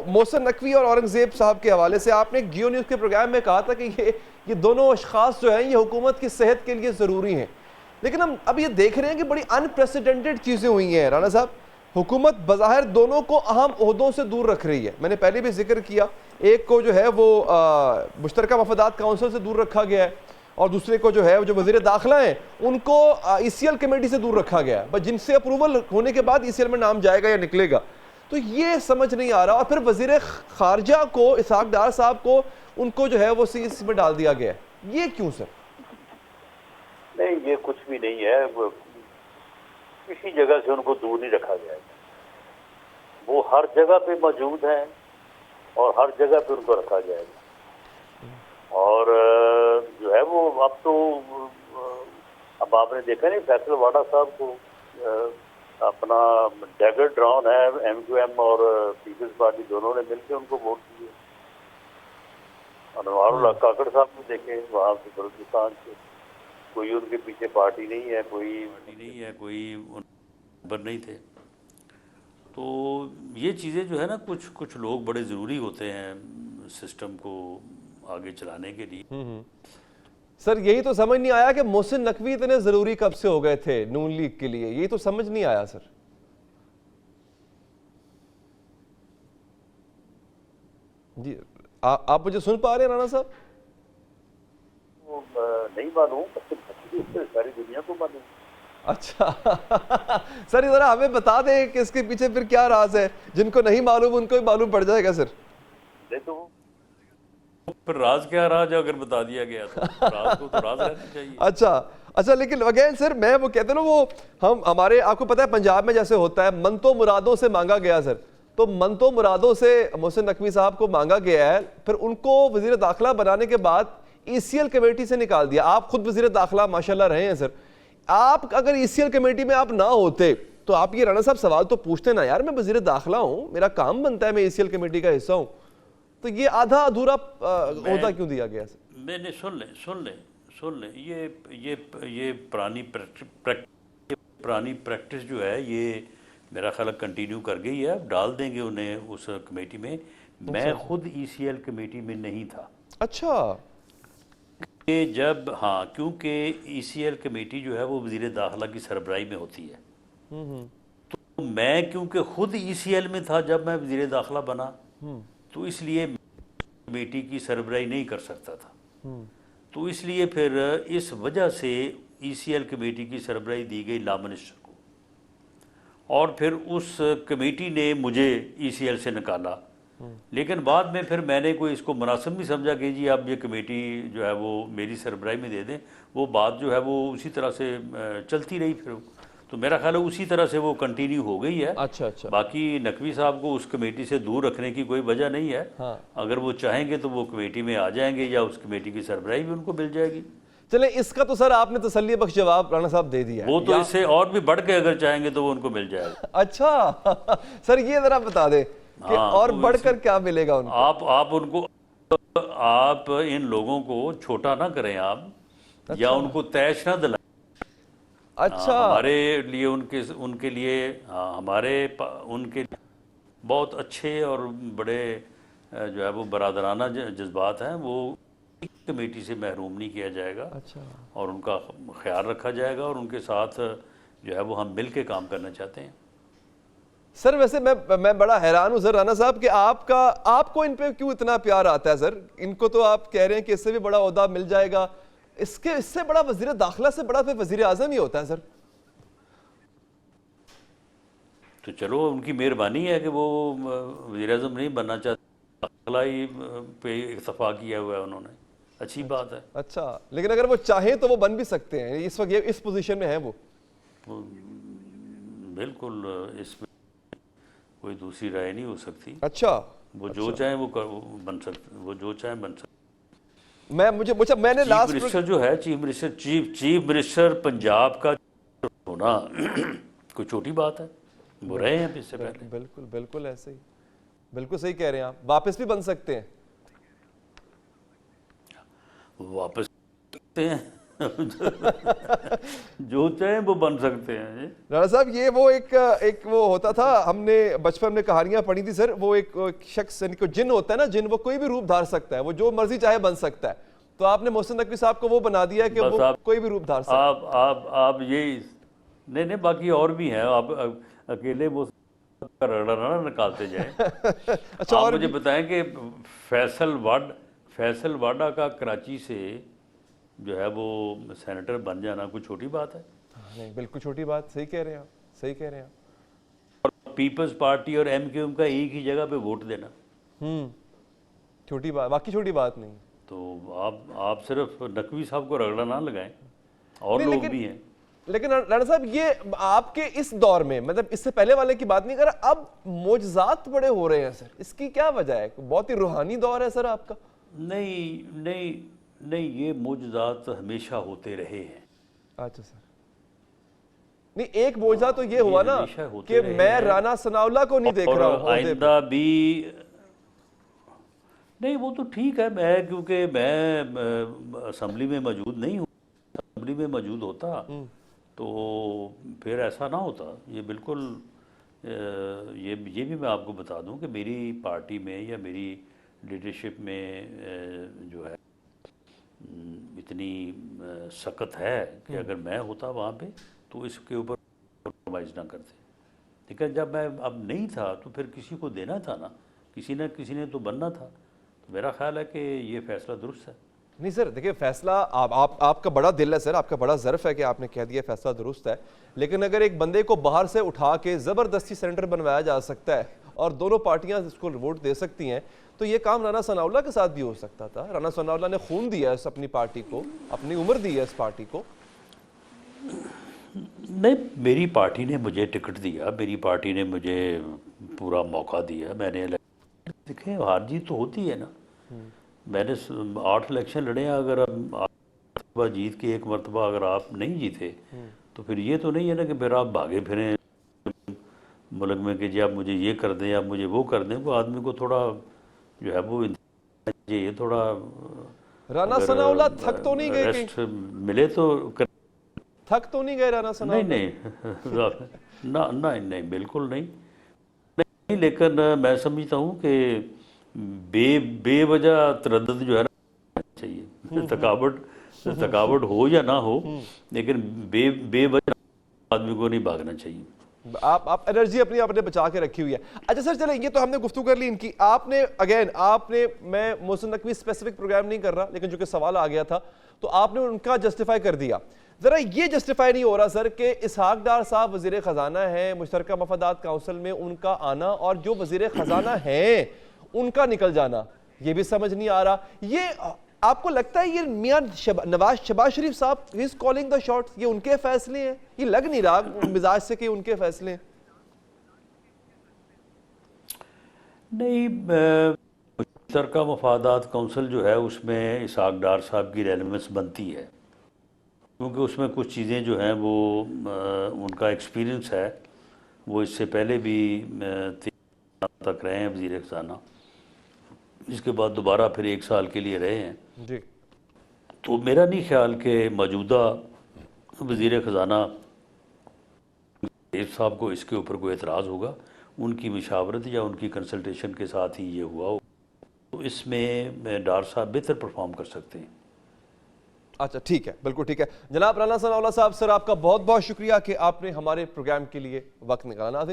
मोहसिन नकवी और औरंगजेब साहब के हवाले से आपने जियो न्यूज़ के प्रोग्राम में कहा था कि ये दोनों अशखास जो हैं ये हुकूमत की सेहत के लिए ज़रूरी हैं, लेकिन हम अब ये देख रहे हैं कि बड़ी अनप्रेसिडेंटेड चीज़ें हुई हैं राना साहब। हुकूमत बज़ाहिर दोनों को अहम ओहदों से दूर रख रही है। मैंने पहले भी जिक्र किया, एक को जो है वो मुश्तरका मफादात काउंसिल से दूर रखा गया है, और दूसरे को जो है जो वज़ीर दाखिला हैं उनको ECL कमेटी से दूर रखा गया है, बस जिनसे अप्रूवल होने के बाद ECL में नाम जाएगा या निकलेगा। तो ये समझ नहीं आ रहा। और फिर वज़ीर खारजा को, इसहाक डार साहब को, उनको जो है वो CEC में डाल दिया गया है। ये क्यों सर? नहीं, ये कुछ भी नहीं है, किसी जगह से उनको दूर नहीं रखा गया है। वो हर जगह पे मौजूद हैं और हर जगह पे उनको रखा जाएगा। और जो है वो अब तो अब आपने देखा नहीं, फैसल वाडा साहब को अपना डैगर ड्रॉन है, MQM और पीपल्स पार्टी दोनों ने मिलकर उनको वोट दिए। अनवारुल हक काकड़ साहब को देखे वहाँ से बलूचिस्तान से, कोई उनके पीछे पार्टी नहीं है, कोई ऊपर नहीं थे। तो ये चीज़ें जो है ना, कुछ लोग बड़े ज़रूरी होते हैं सिस्टम को आगे चलाने के लिए। सर यही तो समझ नहीं आया कि मोहसिन नकवी इतने ज़रूरी कब से हो गए थे नून लीग के लिए, यही तो समझ नहीं आया सर। जी आप मुझे सुन पा रहे हैं राना साहब? नहीं मालूम, सारी दुनिया को मालूम। अच्छा सर जरा हमें बता दें कि इसके पीछे फिर क्या राज है, जिनको नहीं मालूम उनको भी मालूम पड़ जाएगा सर। तो फिर राज क्या, राज अगर बता दिया गया तो राज को तो राज रहना चाहिए। अच्छा लेकिन अगेन सर मैं वो कहते ना, वो हमारे आपको पता है पंजाब में जैसे होता है, मन तो मुरादों से मांगा गया सर, तो मन तो मुरादों से मोहसिन नकवी साहब को मांगा गया है, फिर उनको वजीर दाखिला बनाने के बाद ECL कमेटी से निकाल दिया। आप खुद वजीर दाखिला माशाल्लाह रहे हैं सर, आप अगर ECL कमेटी में आप ना होते तो आप ये राना साहब सवाल तो पूछते ना, यार मैं वजीर दाखिला हूँ, मेरा काम बनता है, मैं ECL कमेटी का हिस्सा हूँ, तो ये आधा अधूरा ओहदा क्यों दिया गया सर? मैंने सुन ले ये पुरानी प्रैक्टिस जो है ये मेरा ख्याल कंटिन्यू कर गई है। अब डाल देंगे उन्हें उस कमेटी में। मैं खुद ECL कमेटी में नहीं था। अच्छा, कि जब हाँ, क्योंकि ECL कमेटी जो है वो वज़ीर दाखिला की सरबराही में होती है। तो मैं क्योंकि खुद ECL में था जब मैं वज़ीर दाखिला बना, तो इसलिए कमेटी की सरबराही नहीं कर सकता था। तो इसलिए फिर इस वजह से ECL कमेटी की सरबराही दी गई ला मिनिस्टर को, और फिर उस कमेटी ने मुझे ECL से निकाला। लेकिन बाद में फिर मैंने कोई इसको मुनासिब नहीं समझा कि जी अब ये कमेटी जो है वो मेरी सरबराही में दे दें। वो बात जो है वो उसी तरह से चलती रही फिर, तो मेरा ख्याल है उसी तरह से वो कंटिन्यू हो गई है। अच्छा। बाकी नकवी साहब को उस कमेटी से दूर रखने की कोई वजह नहीं है। हाँ। अगर वो चाहेंगे तो वो कमेटी में आ जाएंगे या उस कमेटी की सरबराही भी उनको मिल जाएगी। चले, इसका तो सर आपने तसल्ली बख्श जवाब राना साहब दे दिया है। वो तो इससे और भी बढ़ के अगर चाहेंगे तो वो उनको मिल जाएगा। अच्छा सर ये जरा बता दें कि और तो बढ़कर क्या मिलेगा उनको? आप उनको, आप इन लोगों को छोटा ना करें आप, या उनको तैश ना दिलाएं। अच्छा, हमारे लिए उनके लिए उनके बहुत अच्छे और बड़े जो है वो बरादराना जज्बात हैं, वो कमेटी से महरूम नहीं किया जाएगा। अच्छा। और उनका ख्याल रखा जाएगा, और उनके साथ जो है वो हम मिल के काम करना चाहते हैं। सर वैसे मैं बड़ा हैरान हूँ सर राना साहब कि आपको इन पे क्यों इतना प्यार आता है सर? इनको तो आप कह रहे हैं कि इससे भी बड़ा ओहदा मिल जाएगा, इससे बड़ा वजीर दाखिला से बड़ा फिर वजीर आजम ही होता है सर। तो चलो उनकी मेहरबानी है कि वो वजीर आजम नहीं बनना चाहते, दाखिला ही पे इत्तफा किया हुआ है उन्होंने, अच्छी बात है। अच्छा, लेकिन अगर वो चाहें तो वो बन भी सकते हैं, इस वक्त इस पोजीशन में है वो। बिल्कुल, इसमें कोई दूसरी राय नहीं हो सकती। अच्छा, वो जो चाहे वो बन सकते, वो जो चाहे बन सकते। मैंने लास्ट मिनिस्टर जो है चीफ मिनिस्टर पंजाब का होना कोई छोटी बात है, वो रहे हैं इससे पहले। बिल्कुल ऐसे ही, बिल्कुल सही कह रहे हैं आप, वापस भी बन सकते हैं। वापस सकते हैं जो चाहे वो बन सकते हैं जी। राणा साहब, ये वो एक वो होता था, हमने बचपन में कहानियां पढ़ी थी सर, वो एक शख्स को जिन होता है ना, जिन वो कोई भी रूप धार सकता है, वो जो मर्जी चाहे बन सकता है। तो आपने मोहसिन नकवी साहब को वो बना दिया कि वो कोई भी रूप धार सकता है। आप ये नहीं, बाकी और भी हैं, आप अकेले वो रगड़ा ना निकालते जाएं। अच्छा, आप और मुझे बताएं कि फैसल वाडा का कराची से जो है वो सेनेटर बन जाना कोई छोटी बात है? नहीं, बिल्कुल छोटी बात, सही कह रहे हैं आप, सही कह रहे हैं आप। और पीपल्स पार्टी और एमक्यूएम का एक ही जगह पे वोट देना, छोटी बात, बाकी छोटी बात नहीं। तो आप सिर्फ नकवी साहब को रगड़ा ना लगाएं, और नहीं, लोग भी हैं। लेकिन राणा साहब, ये आपके इस दौर में, मतलब इससे पहले वाले की बात नहीं कर रहा, अब मोजज़ात बड़े हो रहे हैं सर, इसकी क्या वजह है? बहुत ही रूहानी दौर है सर आपका। नहीं, ये मोजज़ात हमेशा होते रहे हैं। अच्छा सर, नहीं, एक मोजा तो ये हुआ ना कि मैं राना सनाउल्लाह को नहीं देख रहा हूं आइंदा भी नहीं। वो तो ठीक है, क्योंकि मैं असेंबली में मौजूद नहीं हूँ, असेंबली में मौजूद होता तो फिर ऐसा ना होता। ये बिल्कुल ये भी मैं आपको बता दूं कि मेरी पार्टी में या मेरी लीडरशिप में जो है इतनी सख्त है कि अगर मैं होता वहाँ पे तो इसके ऊपर कॉम्प्रोमाइज़ ना करते। लेकिन जब मैं अब नहीं था तो फिर किसी को देना था ना, किसी ने तो बनना था। तो मेरा ख्याल है कि ये फैसला दुरुस्त है। नहीं सर, देखिए, फैसला आपका बड़ा दिल है सर, आपका बड़ा ज़र्फ है कि आपने कह दिया फैसला दुरुस्त है। लेकिन अगर एक बंदे को बाहर से उठा के ज़बरदस्ती सेनेटर बनवाया जा सकता है और दोनों पार्टियां इसको वोट दे सकती हैं, तो ये काम राना सनाउल्लाह के साथ भी हो सकता था। राना सनाउल्लाह ने खून दिया है अपनी पार्टी को, अपनी उम्र दी है इस पार्टी को। नहीं, मेरी पार्टी ने मुझे टिकट दिया, मेरी पार्टी ने मुझे पूरा मौका दिया। मैंने देखे, हार जीत तो होती है ना। मैंने 8 इलेक्शन लड़े हैं, अगर आप जीत के एक मरतबा अगर आप नहीं जीते तो फिर ये तो नहीं है ना कि फिर आप भागे फिरें मुल्क में कि जी आप मुझे ये कर दें, आप मुझे वो कर दें। वो आदमी को थोड़ा जो है वो ये थोड़ा राना सनाउल्लाह थक तो नहीं गए? रेस्ट मिले तो थक तो नहीं गए राना सनाउल्लाह? नहीं, बिल्कुल नहीं। लेकिन मैं समझता हूँ कि बेवजह तरद्दुद जो है ना चाहिए। थकावट हो या ना हो, लेकिन बेवजह आदमी को नहीं भागना चाहिए। आप एनर्जी अपनी आपने बचा के रखी हुई है। अच्छा सर, चलें, ये तो हमने गुफ्तगू कर ली इनकी। मैं मोहसिन नकवी स्पेसिफिक प्रोग्राम नहीं कर रहा, लेकिन चूंकि सवाल आ गया था तो आपने उनका जस्टिफाई कर दिया। जरा ये जस्टिफाई नहीं हो रहा सर कि इसहाक डार साहब वजीर खजाना है, मुश्तरका मफादात काउंसिल में उनका आना और जो वजीर खजाना है उनका निकल जाना, ये भी समझ नहीं आ रहा। ये आपको लगता है ये मियां शहबाज शरीफ साहब he is calling the shots, ये उनके फैसले हैं? ये लग नहीं रहा मिजाज से कि उनके फैसले हैं। नहीं, मुश्तरका मफादात काउंसिल जो है उसमें इसहाक डार साहब की रेलेवेंस बनती है, क्योंकि उसमें कुछ चीज़ें जो हैं वो उनका एक्सपीरियंस है, वो इससे पहले भी 3 तक रहे हैं वज़ीर ख़ज़ाना, इसके बाद दोबारा फिर 1 साल के लिए रहे हैं जी। तो मेरा नहीं ख्याल कि मौजूदा वज़ीर ख़ज़ाना साहब को इसके ऊपर कोई एतराज़ होगा। उनकी मशावरत या उनकी कंसल्टेशन के साथ ही ये हुआ हो, तो इसमें डार साहब बेहतर परफॉर्म कर सकते हैं। अच्छा, ठीक है, बिल्कुल ठीक है। जनाब राना सनाउल्लाह साहब, सर आपका बहुत बहुत शुक्रिया कि आपने हमारे प्रोग्राम के लिए वक्त निकाला।